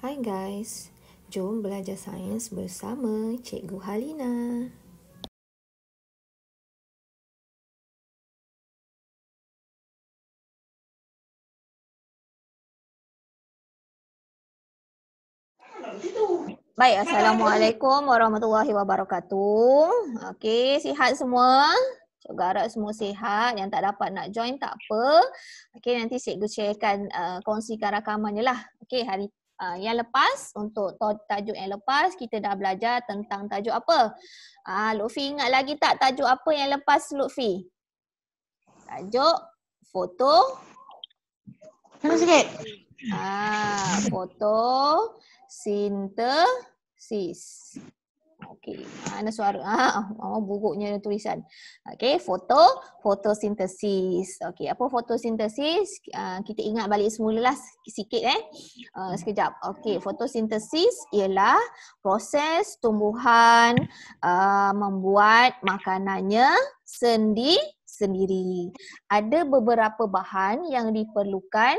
Hai guys, jom belajar sains bersama Cikgu Halina. Baik, Assalamualaikum warahmatullahi wabarakatuh. Okey, sihat semua? Cikgu harap semua sihat. Yang tak dapat nak join tak apa. Okey, nanti cikgu sharekan kongsikan rakamannya lah. Okey, hari yang lepas, untuk tajuk yang lepas, kita dah belajar tentang tajuk apa? Lutfi ingat lagi tak tajuk apa yang lepas Lutfi? Tajuk foto. Tengok sikit. Fotosintesis. Okey, mana suara? Buruknya tulisan. Okey, fotosintesis. Okey, apa fotosintesis? Kita ingat balik semula lah sikit sekejap. Okey, fotosintesis ialah proses tumbuhan membuat makanannya sendiri. Ada beberapa bahan yang diperlukan,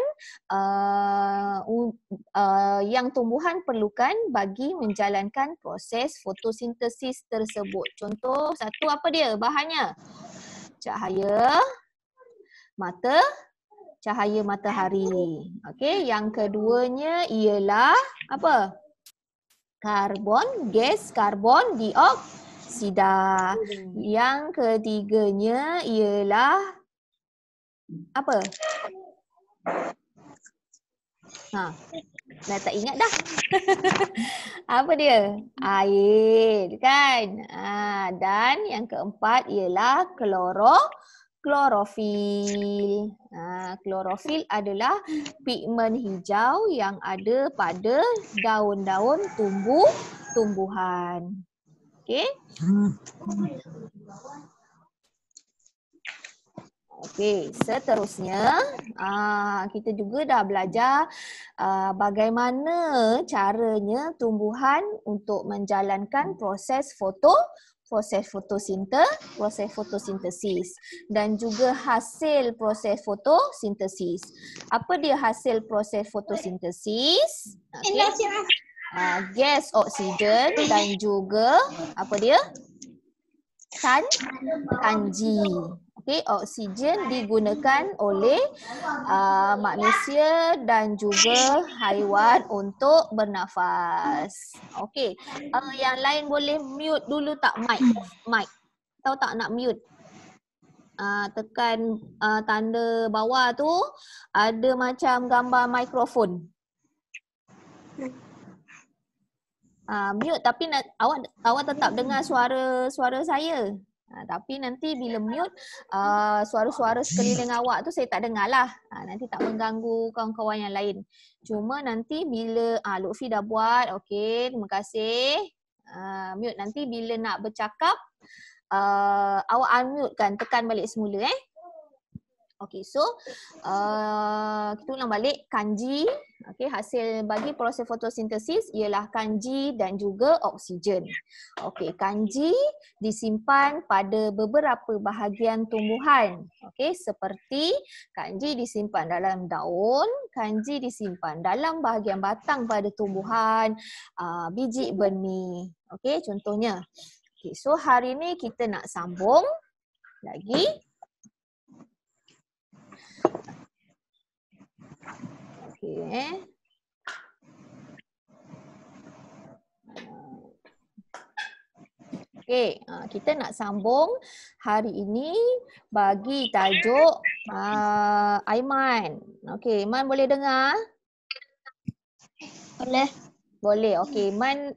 yang tumbuhan perlukan bagi menjalankan proses fotosintesis tersebut. Contoh satu, apa dia bahannya? Cahaya matahari. Okey, yang keduanya ialah apa? Gas karbon dioksida. Yang ketiganya ialah apa? Dah tak ingat dah. Apa dia? Air kan? Dan yang keempat ialah klorofil. Klorofil adalah pigmen hijau yang ada pada daun-daun tumbuhan. Okey? Okey, seterusnya kita juga dah belajar bagaimana caranya tumbuhan untuk menjalankan proses fotosintesis dan juga hasil proses fotosintesis. Apa dia hasil proses fotosintesis? Okay. Gas oksigen dan juga apa dia? Kanji. Okey, oksigen digunakan oleh manusia dan juga haiwan untuk bernafas. Okey, yang lain boleh mute dulu tak mic? Tahu tak nak mute? Tekan tanda bawah tu ada macam gambar mikrofon. Mute tapi awak tetap dengar suara saya. Tapi nanti bila mute, suara-suara sekeliling awak tu saya tak dengar lah. Nanti tak mengganggu kawan-kawan yang lain. Cuma nanti bila Lutfi dah buat, okey, terima kasih. Mute nanti bila nak bercakap, awak unmute kan, tekan balik semula Okey, so kita ulang balik kanji. Okey, hasil bagi proses fotosintesis ialah kanji dan juga oksigen. Okey, kanji disimpan pada beberapa bahagian tumbuhan. Okey, seperti kanji disimpan dalam daun, kanji disimpan dalam bahagian batang pada tumbuhan, biji benih. Okey, contohnya. Okey, so hari ni kita nak sambung lagi. Okey, kita nak sambung hari ini bagi tajuk Aiman. Okey, Aiman boleh dengar? Boleh. Okey, Aiman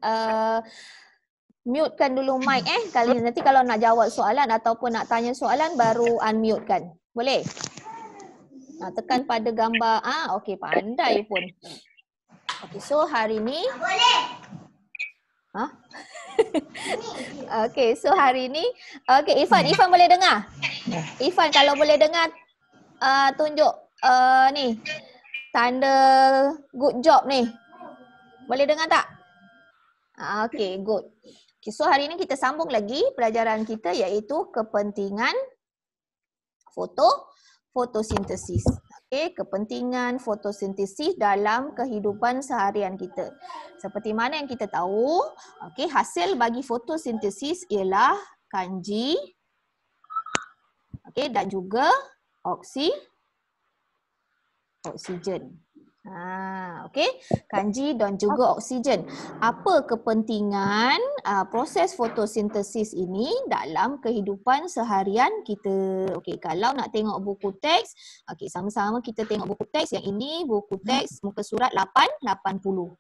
mutekan dulu mic nanti kalau nak jawab soalan ataupun nak tanya soalan baru unmute kan. Boleh? Tekan pada gambar. Okey, pandai pun. Okey, so hari ni okey, so hari ni Irfan boleh dengar? Irfan kalau boleh dengar tunjuk ni tanda good job ni. Boleh dengar tak? Okey, good. Okay, so hari ni kita sambung lagi pelajaran kita iaitu kepentingan fotosintesis. kepentingan fotosintesis dalam kehidupan seharian kita. Seperti mana yang kita tahu, hasil bagi fotosintesis ialah kanji, dan juga oksigen. Kanji dan juga oksigen. Apa kepentingan proses fotosintesis ini dalam kehidupan seharian kita? Kalau nak tengok buku teks, sama-sama kita tengok buku teks. Yang ini buku teks muka surat 880.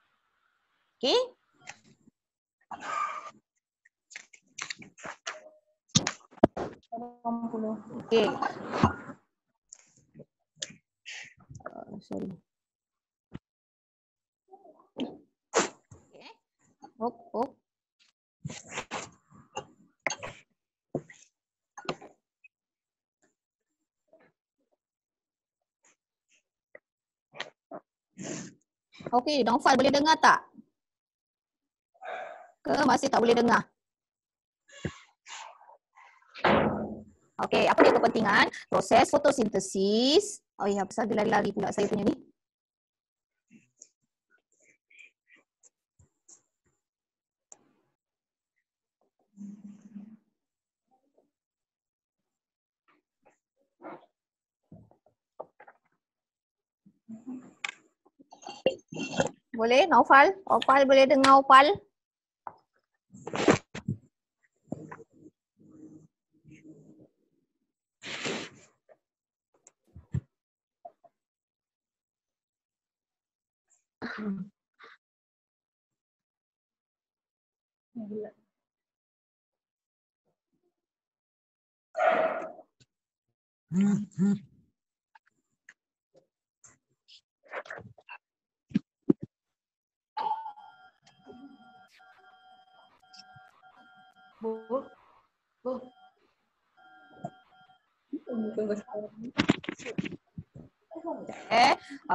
Sorry. Naufal boleh dengar tak? Ke masih tak boleh dengar? Apa dia kepentingan proses fotosintesis? Pasal dia lari-lari pula saya punya ni. Boleh Naufal? Opal boleh dengar Opal?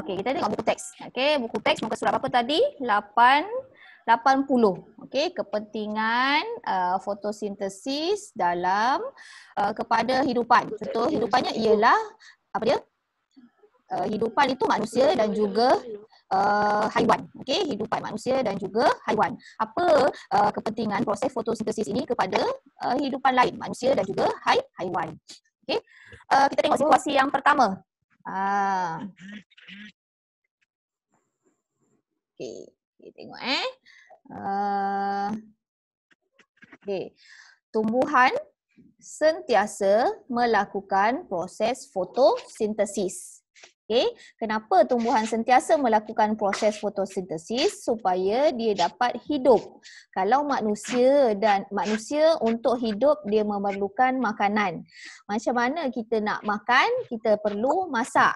Kita tengok buku teks. Buku teks muka surat apa tadi? 880. Kepentingan fotosintesis dalam kepada hidupan. Contoh hidupannya ialah apa dia? Hidupan itu manusia dan juga haiwan. Hidupan manusia dan juga haiwan. Apa kepentingan proses fotosintesis ini kepada hidupan lain, manusia dan juga haiwan. Kita tengok situasi yang pertama. Kita tengok tumbuhan sentiasa melakukan proses fotosintesis. Kenapa tumbuhan sentiasa melakukan proses fotosintesis? Supaya dia dapat hidup. Kalau manusia untuk hidup dia memerlukan makanan. Macam mana kita nak makan? Kita perlu masak.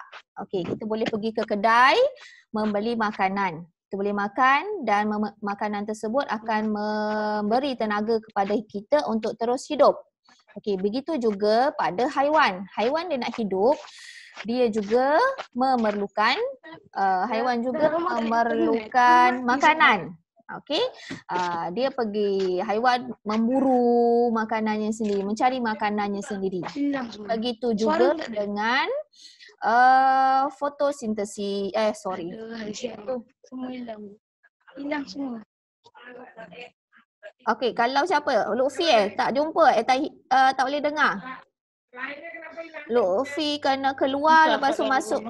Kita boleh pergi ke kedai membeli makanan. Kita boleh makan dan makanan tersebut akan memberi tenaga kepada kita untuk terus hidup. Begitu juga pada haiwan. Haiwan dia nak hidup, dia juga memerlukan makanan. Dia pergi, haiwan memburu makanannya sendiri, mencari makanannya sendiri. Begitu juga dengan fotosintesis. Semua hilang semua. Kalau siapa? Lutfi tak jumpa, tak boleh dengar. Lutfi kena keluar lepas tu masuk,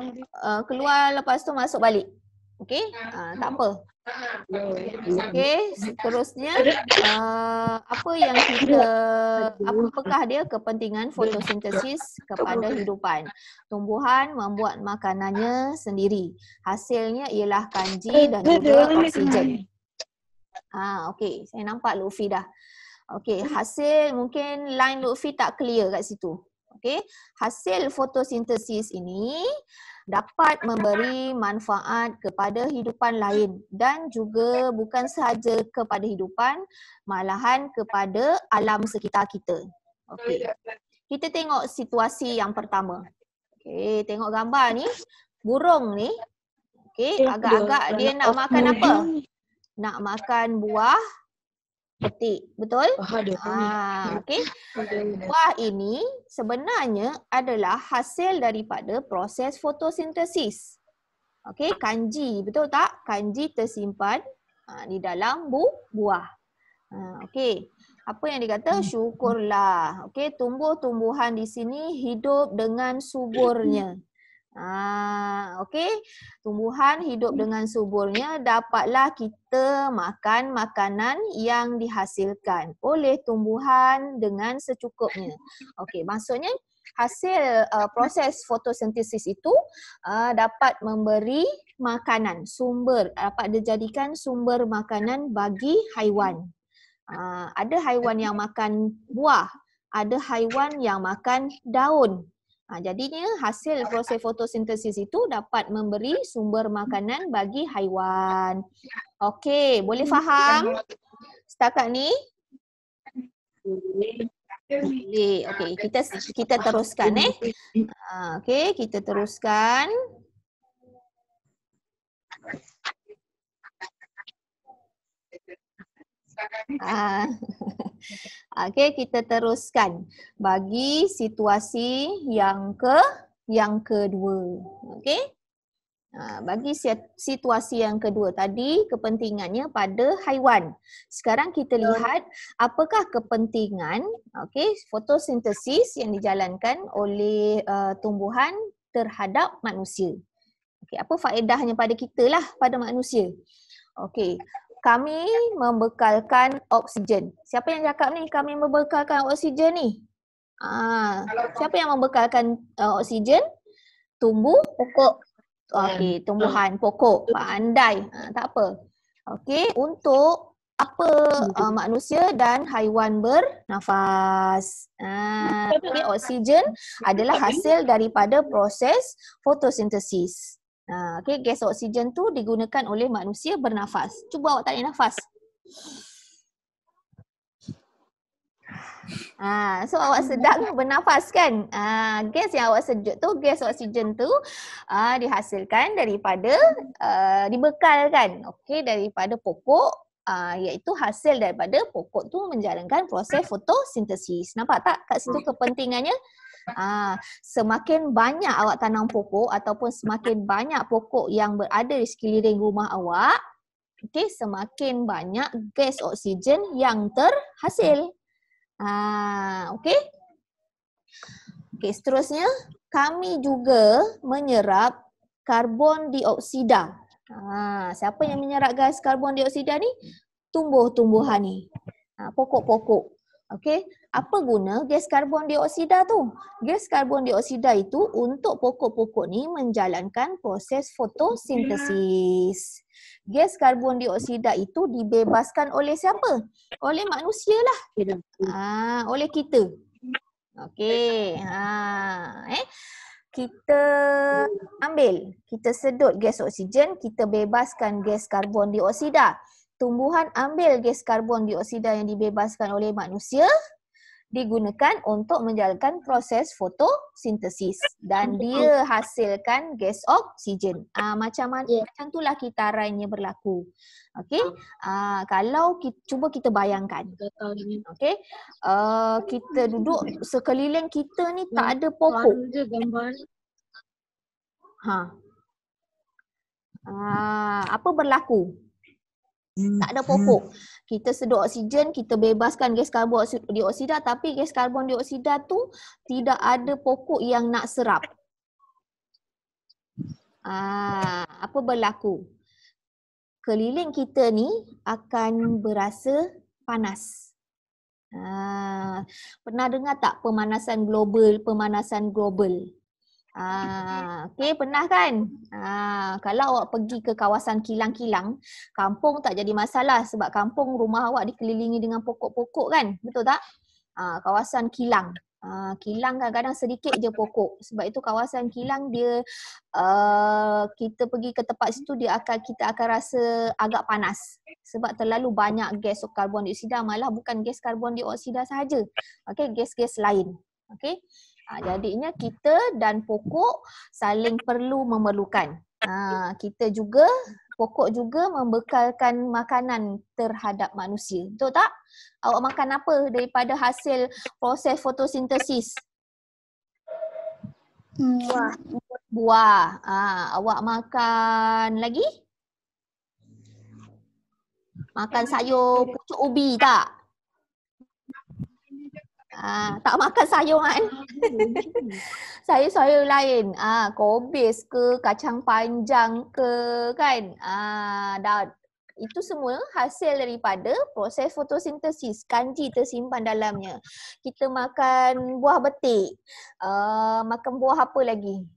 masuk balik. Tak apa. Seterusnya apakah dia kepentingan fotosintesis kepada hidupan? Tumbuhan membuat makanannya sendiri. Hasilnya ialah kanji dan juga oksigen. Saya nampak Lutfi dah. Hasil mungkin line Lutfi tak clear kat situ. Hasil fotosintesis ini dapat memberi manfaat kepada hidupan lain dan juga bukan sahaja kepada hidupan, malahan kepada alam sekitar kita. Kita tengok situasi yang pertama. Tengok gambar ni, burung ni. Agak-agak dia nak makan apa? Nak makan buah petik. Betul? Ada. Okey. Buah ini sebenarnya adalah hasil daripada proses fotosintesis. Okey, kanji, betul tak? Kanji tersimpan di dalam buah. Okey. Apa yang dikata? Syukurlah. Okey, tumbuh-tumbuhan di sini hidup dengan suburnya. Okey. Tumbuhan hidup dengan suburnya, dapatlah kita makan makanan yang dihasilkan oleh tumbuhan dengan secukupnya. Okey, maksudnya hasil proses fotosintesis itu dapat memberi makanan, dapat dijadikan sumber makanan bagi haiwan. Ada haiwan yang makan buah, ada haiwan yang makan daun. Jadinya hasil proses fotosintesis itu dapat memberi sumber makanan bagi haiwan. Okey, boleh faham setakat ni? Boleh. Okey, kita teruskan Okey, kita teruskan. Okey, kita teruskan bagi situasi yang kedua. Okey. Bagi situasi yang kedua tadi, kepentingannya pada haiwan. Sekarang kita lihat apakah kepentingan fotosintesis yang dijalankan oleh tumbuhan terhadap manusia. Okey, apa faedahnya pada kita lah, pada manusia. Okey, kami membekalkan oksigen. Siapa yang cakap ni kami membekalkan oksigen ni? Siapa yang membekalkan oksigen? Pokok. Okey, tumbuhan, pokok. Pandai. Tak apa. Okey, untuk apa manusia dan haiwan bernafas. Okey, oksigen adalah hasil daripada proses fotosintesis. Okey, gas oksigen tu digunakan oleh manusia bernafas. Cuba awak tarik nafas. So awak sedang bernafas kan? Gas yang awak sejuk tu, gas oksigen tu dihasilkan daripada dibekalkan daripada pokok, iaitu hasil daripada pokok tu menjalankan proses fotosintesis. Nampak tak kat situ kepentingannya? Semakin banyak awak tanam pokok ataupun semakin banyak pokok yang berada di sekeliling rumah awak, semakin banyak gas oksigen yang terhasil. Okey, seterusnya kami juga menyerap karbon dioksida. Siapa yang menyerap gas karbon dioksida ni? Tumbuh-tumbuhan ni. Pokok-pokok. Okey, apa guna gas karbon dioksida tu? Gas karbon dioksida itu untuk pokok-pokok ni menjalankan proses fotosintesis. Gas karbon dioksida itu dibebaskan oleh siapa? Oleh manusia lah. Oleh kita. Okey. Kita ambil, kita sedut gas oksigen, kita bebaskan gas karbon dioksida. Tumbuhan ambil gas karbon dioksida yang dibebaskan oleh manusia, digunakan untuk menjalankan proses fotosintesis dan dia hasilkan gas oksigen. Macam itulah kitarannya berlaku. Okey. Kalau cuba kita bayangkan. Okey. Kita duduk sekeliling kita ni tak ada pokok. Apa berlaku? Tak ada pokok. Kita sedut oksigen, kita bebaskan gas karbon dioksida, tapi gas karbon dioksida tu tidak ada pokok yang nak serap. Apa berlaku? Keliling kita ni akan berasa panas. Pernah dengar tak pemanasan global? Okey, pernah kan? Kalau awak pergi ke kawasan kilang-kilang, kampung tak jadi masalah sebab kampung rumah awak dikelilingi dengan pokok-pokok kan? Betul tak? Kawasan kilang. Kilang kadang-kadang sedikit je pokok. Sebab itu kawasan kilang dia kita pergi ke tempat situ kita akan rasa agak panas. Sebab terlalu banyak gas karbon dioksida, malah bukan gas karbon dioksida sahaja. Okey, gas-gas lain. Okey. Jadinya kita dan pokok saling memerlukan. Kita juga pokok juga membekalkan makanan terhadap manusia. Betul tak? Awak makan apa daripada hasil proses fotosintesis? Buah. Buah. Awak makan lagi? Makan sayur pucuk ubi tak? Tak makan sayur kan? Sayur-sayur lain. Kobis ke, kacang panjang ke kan? Itu semua hasil daripada proses fotosintesis. Kanji tersimpan dalamnya. Kita makan buah betik. Makan buah apa lagi?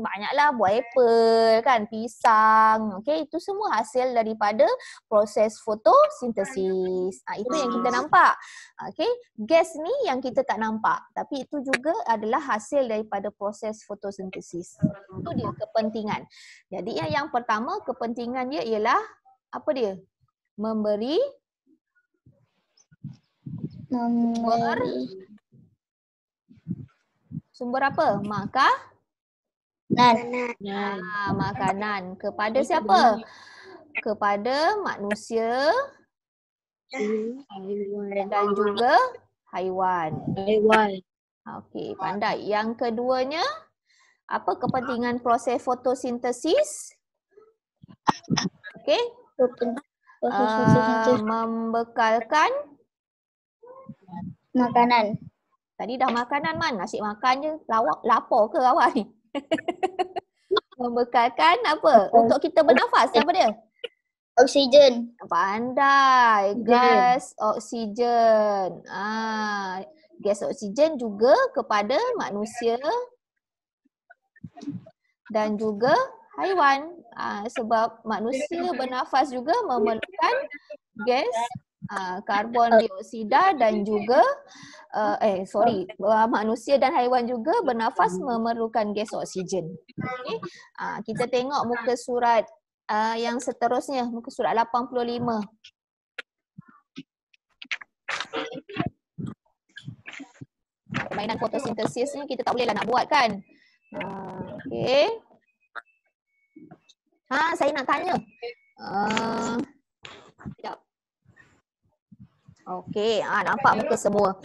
Banyaklah, buah apple kan, pisang. Okey, itu semua hasil daripada proses fotosintesis. Itu yang kita nampak. Okey, gas ni yang kita tak nampak, tapi itu juga adalah hasil daripada proses fotosintesis. Itu dia kepentingan. Jadi yang pertama kepentingan dia ialah apa dia? Memberi sumber apa? Makanan. Kepada siapa? Kepada manusia dan juga haiwan. Okey, pandai. Yang keduanya, apa kepentingan proses fotosintesis? Okey. Membekalkan Makanan. Tadi dah makanan Man, nasi makan je. Lapar ke awak ni? Membekalkan apa? Untuk kita bernafas, apa dia? Oksigen. Pandai. Gas oksigen. Gas oksigen juga kepada manusia dan juga haiwan. Sebab manusia bernafas juga memerlukan gas karbon dioksida dan juga manusia dan haiwan juga bernafas memerlukan gas oksigen. Okay. Kita tengok muka surat yang seterusnya, muka surat 85. Permainan fotosintesis ni kita tak bolehlah nak buat kan. Okey. Saya nak tanya. Sekejap. Okey, nampak muka semua.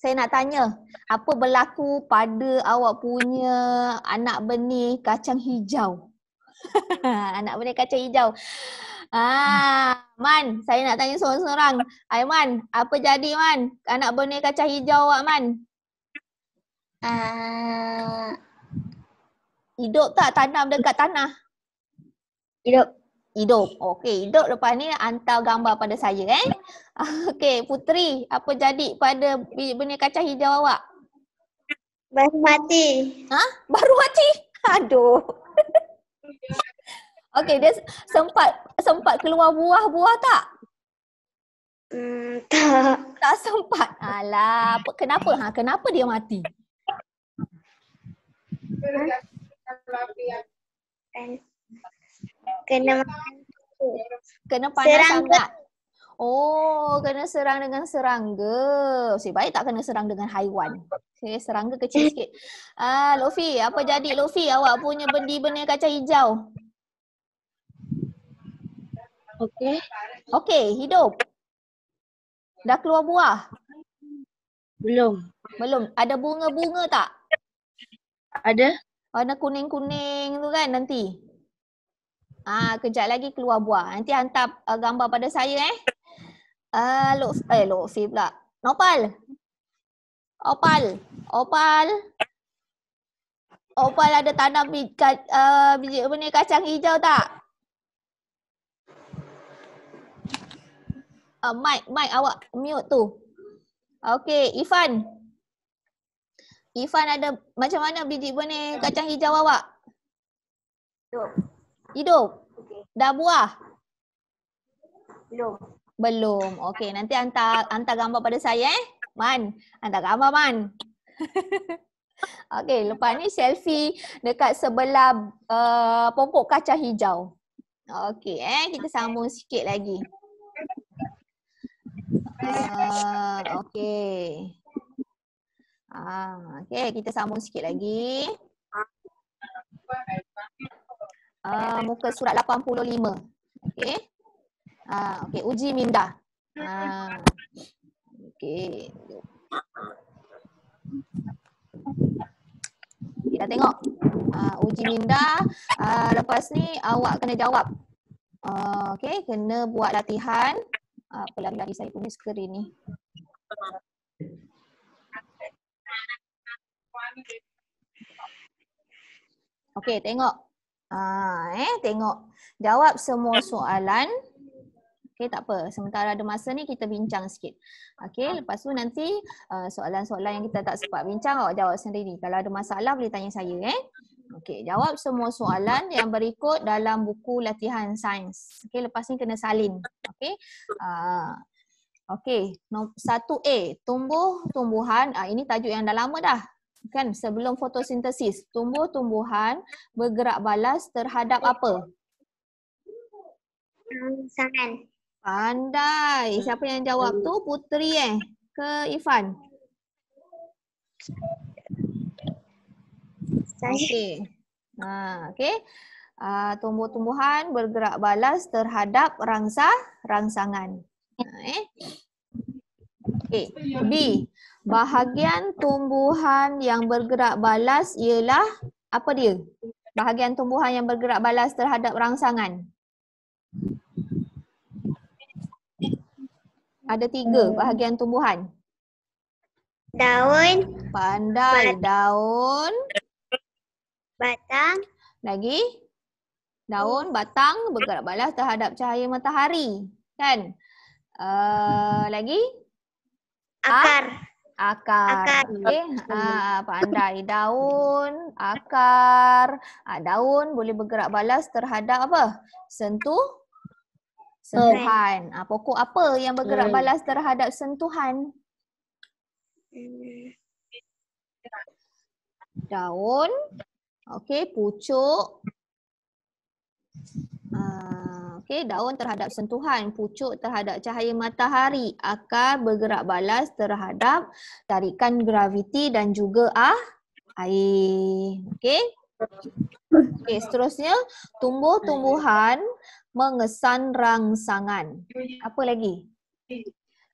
Saya nak tanya, apa berlaku pada awak punya anak benih kacang hijau? Anak benih kacang hijau. Man, saya nak tanya seorang-seorang. Man, apa jadi Man? Anak benih kacang hijau awak Man? Hidup tak tanam dekat tanah? Hidup. Okey, hidup. Lepas ni hantar gambar pada saya Okey, Putri, apa jadi pada biji benih kacang hijau awak? Baru mati. Baru mati? Aduh. Okey, dia sempat keluar buah-buah tak? Tak. Tak sempat. Alah, kenapa? Kenapa dia mati? Kena panas sangat. Kena serang dengan serangga. Baik tak kena serang dengan haiwan. Serangga kecil sikit. Lofi, apa jadi Lofi? Awak punya benih kacang hijau. Okey, hidup. Dah keluar buah? Belum. Ada bunga-bunga tak? Ada. Warna kuning-kuning tu kan nanti? Kejap lagi keluar buah. Nanti hantar gambar pada saya Lutfi pula. Opal ada tanam biji benih kacang hijau tak? Mike awak mute tu. Okey, Ifan ada macam mana biji benih kacang hijau awak? Hidup. Okay. Dah buah? Belum. Okey, nanti hantar gambar pada saya Man, hantar gambar Man. Okey, lepas ni selfie dekat sebelah pokok kacang hijau. Okey, kita sambung sikit lagi. Okey. Okey, kita sambung sikit lagi. muka surat 85. Okey. Okey, uji minda. Okey. Kita tengok. Uji minda. Lepas ni awak kena jawab. Okey, kena buat latihan. Apa lari-lari saya punya skrin ni. Okey, tengok. Tengok. Jawab semua soalan. Okey, tak apa. Sementara ada masa ni kita bincang sikit. Okey, lepas tu nanti soalan-soalan yang kita tak sempat bincang awak jawab sendiri. Kalau ada masalah boleh tanya saya. Okey, jawab semua soalan yang berikut dalam buku latihan sains. Okey, lepas ni kena salin. Okey. Okey, 1A, tumbuh-tumbuhan. Ini tajuk yang dah lama dah. Kan sebelum fotosintesis. Tumbuh-tumbuhan bergerak balas terhadap apa? Rangsangan. Pandai. Siapa yang jawab tu? Puteri ke Ifan? Okey. Okey. Tumbuh-tumbuhan bergerak balas terhadap rangsangan. Okey. B. Bahagian tumbuhan yang bergerak balas ialah apa dia? Bahagian tumbuhan yang bergerak balas terhadap rangsangan. Ada 3 bahagian tumbuhan. Daun, Pandai. Daun. batang, Lagi? Daun, batang bergerak balas terhadap cahaya matahari. Kan? Lagi? akar. Akar. Okey. Pandai. Daun, akar. Daun boleh bergerak balas terhadap apa? Sentuhan. Pokok apa yang bergerak balas terhadap sentuhan? Daun. Okey, pucuk. Okey, daun terhadap sentuhan, pucuk terhadap cahaya matahari, akar bergerak balas terhadap tarikan graviti dan juga air. Okey. Okey, seterusnya tumbuh-tumbuhan mengesan rangsangan. Apa lagi?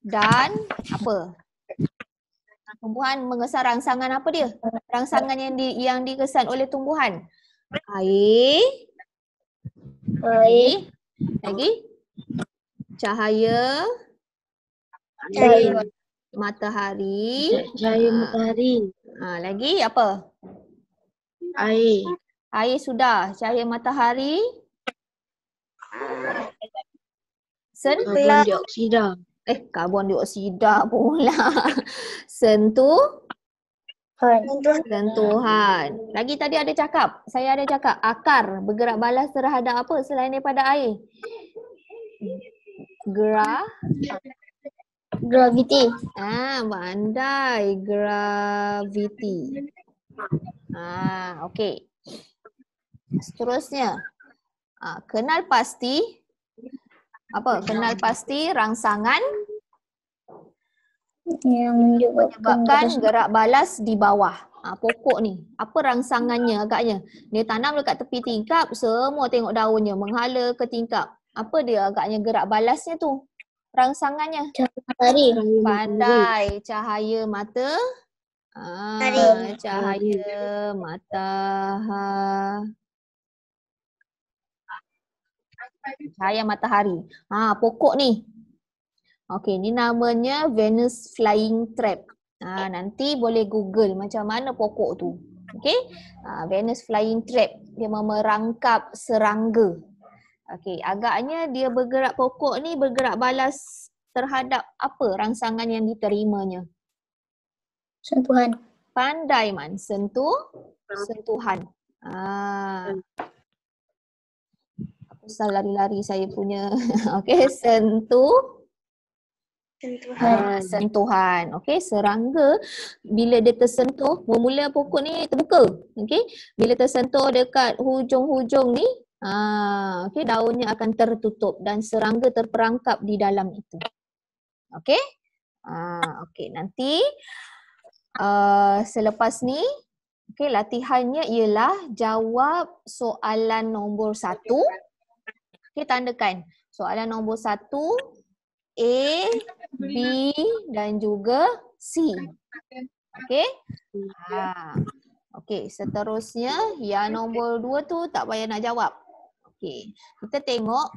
Dan apa? Tumbuhan mengesan rangsangan apa dia? Rangsangan yang dikesan oleh tumbuhan. Air. Lagi? Cahaya matahari. Cahaya matahari. Lagi apa? Air. Air sudah. Cahaya matahari. Karbon dioksida. Karbon dioksida pula. Sentuhan. Lagi tadi ada cakap. Saya ada cakap akar bergerak balas terhadap apa selain daripada air? Graviti. Pandai. Graviti. Okey. Seterusnya. Kenal pasti. Apa? Kenal pasti rangsangan Yang menyebabkan gerak balas di bawah. Pokok ni. Apa rangsangannya agaknya? Dia tanam dekat tepi tingkap, semua tengok daunnya menghala ke tingkap. Apa dia agaknya gerak balasnya tu? Rangsangannya. matahari. Pandai. Cahaya mata. Cahaya matahari. Pokok ni. Okey, ni namanya Venus Flying Trap. Nanti boleh Google macam mana pokok tu. Okey? Venus Flying Trap. Dia merangkap serangga. Okey, agaknya dia pokok ni bergerak balas terhadap apa rangsangan yang diterimanya? Sentuhan. Pandai Man. Sentuhan. Pasal lari-lari saya punya. Okey, sentuhan. Okey, serangga bila dia tersentuh, bermula pokok ni terbuka. Okey, bila tersentuh dekat hujung-hujung ni, okey, daunnya akan tertutup dan serangga terperangkap di dalam itu. Okey? Okey, nanti selepas ni Okey, latihannya ialah jawab soalan nombor 1. Okey, tandakan. Soalan nombor 1, A, B dan juga C. Okey? Okey, seterusnya yang nombor 2 tu tak payah nak jawab. Okey, kita tengok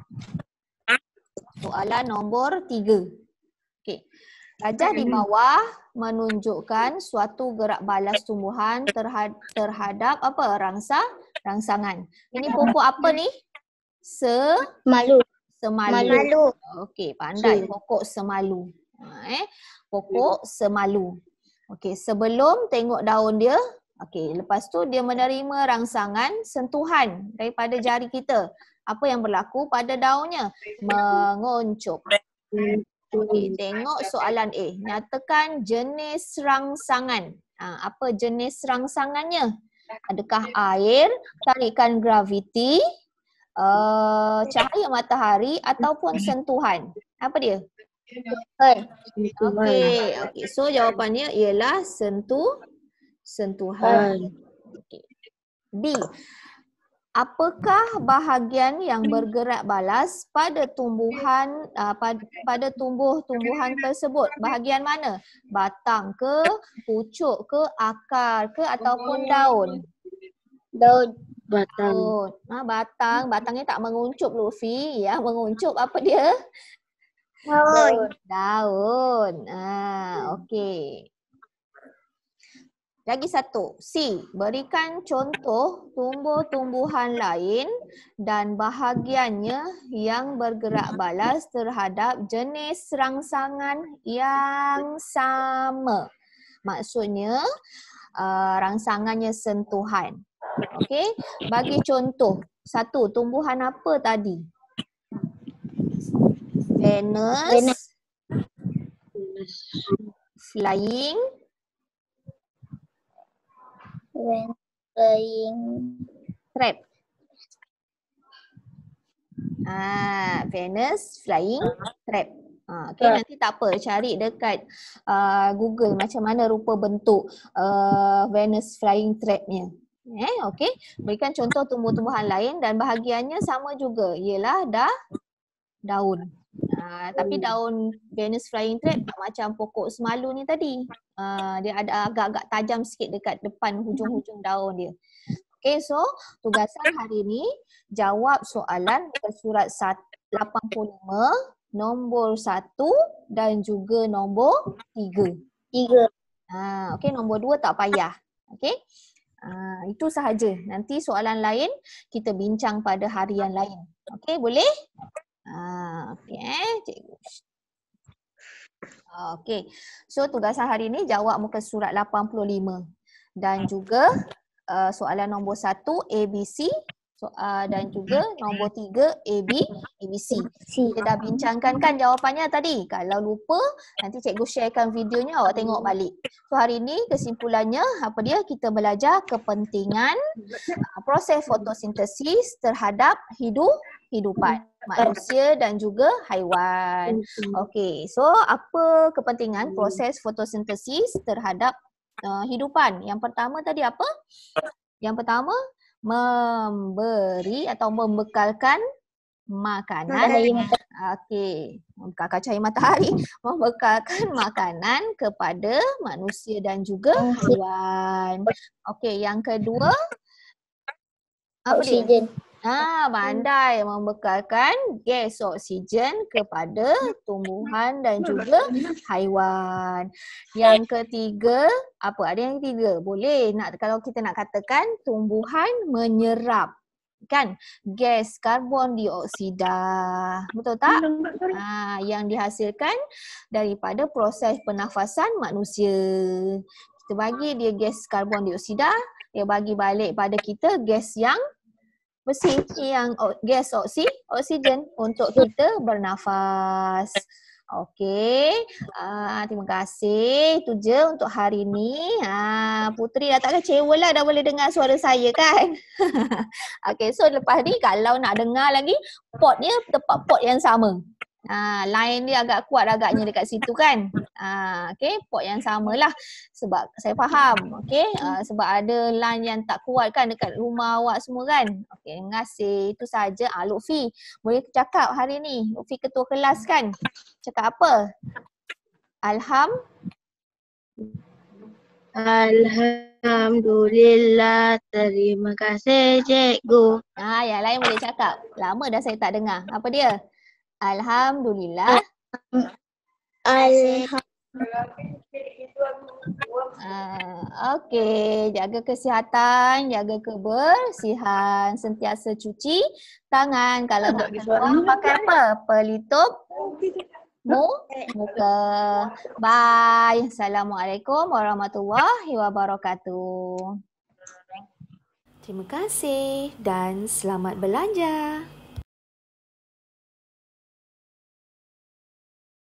soalan nombor 3. Okey. Gajah di bawah menunjukkan suatu gerak balas tumbuhan terhadap apa? Rangsangan. Ini pokok apa ni? Malu. Semalu. Okey, pandai. Pokok semalu. Pokok semalu. Okey, sebelum tengok daun dia, okey, lepas tu dia menerima rangsangan sentuhan daripada jari kita. Apa yang berlaku pada daunnya? Menguncup. Okey, tengok soalan A. Nyatakan jenis rangsangan. Apa jenis rangsangannya? Adakah air, tarikan graviti, cahaya matahari ataupun sentuhan? Apa dia? Okey, so jawapannya ialah sentuhan. Okay. B. Apakah bahagian yang bergerak balas pada tumbuhan pada tumbuh-tumbuhan tersebut? Bahagian mana? Batang ke, pucuk ke, akar ke ataupun daun? Daun. Batang. Batang. Batangnya tak menguncup, Luffy. Ya, menguncup apa dia? Daun. Okey. Lagi satu, C. Berikan contoh tumbuh-tumbuhan lain dan bahagiannya yang bergerak balas terhadap jenis rangsangan yang sama. Maksudnya rangsangannya sentuhan. Okey, bagi contoh. Satu, tumbuhan apa tadi? Venus. Flying. Trap. Venus flying trap. Okay, nanti tak apa, cari dekat Google macam mana rupa bentuk Venus flying trapnya. Okay, berikan contoh tumbuh-tumbuhan lain dan bahagiannya sama juga, ialah daun. Tapi daun Venus flying trap tak macam pokok semalu ni tadi. Dia ada agak-agak tajam sikit dekat depan hujung-hujung daun dia. Okay, so tugasan hari ni jawab soalan muka surat 85, nombor 1 dan juga nombor 3. Okay, nombor 2 tak payah. Okay. Itu sahaja. Nanti soalan lain kita bincang pada hari yang lain. Okay, boleh? Cikgu. Okay, so tugasan hari ni jawab muka surat 85 dan juga soalan nombor 1 ABC dan juga nombor 3 ABC. Kita dah bincangkan kan jawapannya tadi. Kalau lupa nanti cikgu sharekan videonya, awak tengok balik. So hari ni kesimpulannya apa dia? Kita belajar kepentingan proses fotosintesis terhadap hidupan manusia dan juga haiwan. Okey, so apa kepentingan proses fotosintesis terhadap hidupan? Yang pertama tadi apa? Yang pertama, memberi atau membekalkan makanan. Okey, membekalkan cahaya matahari, membekalkan makanan kepada manusia dan juga haiwan. Okey, yang kedua apa Oksigen. dia? Pandai, membekalkan gas oksigen kepada tumbuhan dan juga haiwan. Yang ketiga, apa? Ada yang ketiga? Boleh kalau kita nak katakan tumbuhan menyerap kan gas karbon dioksida. Betul tak? Yang dihasilkan daripada proses pernafasan manusia. Kita bagi dia gas karbon dioksida, dia bagi balik pada kita gas yang bersih, yang gas oksigen untuk kita bernafas. Okey, terima kasih. Itu je untuk hari ni. Putri dah tak kecewa lah, dah boleh dengar suara saya kan. Okey, so lepas ni kalau nak dengar lagi, potnya tempat pot yang sama. Line dia agak kuat agaknya dekat situ kan. Okay, port yang samalah. Sebab saya faham. Okay, sebab ada line yang tak kuat kan dekat rumah awak semua kan. Okay, terima kasih. Itu saja. Lutfi, boleh cakap hari ni. Lutfi ketua kelas kan. Cakap apa? Alhamdulillah, terima kasih cikgu. Yang lain boleh cakap. Lama dah saya tak dengar. Apa dia? Alhamdulillah. Okey, jaga kesihatan, jaga kebersihan, sentiasa cuci tangan. Kalau nak keluar pakai apa? Pelitup muka. Bye. Assalamualaikum warahmatullahi wabarakatuh. Terima kasih dan selamat belanja.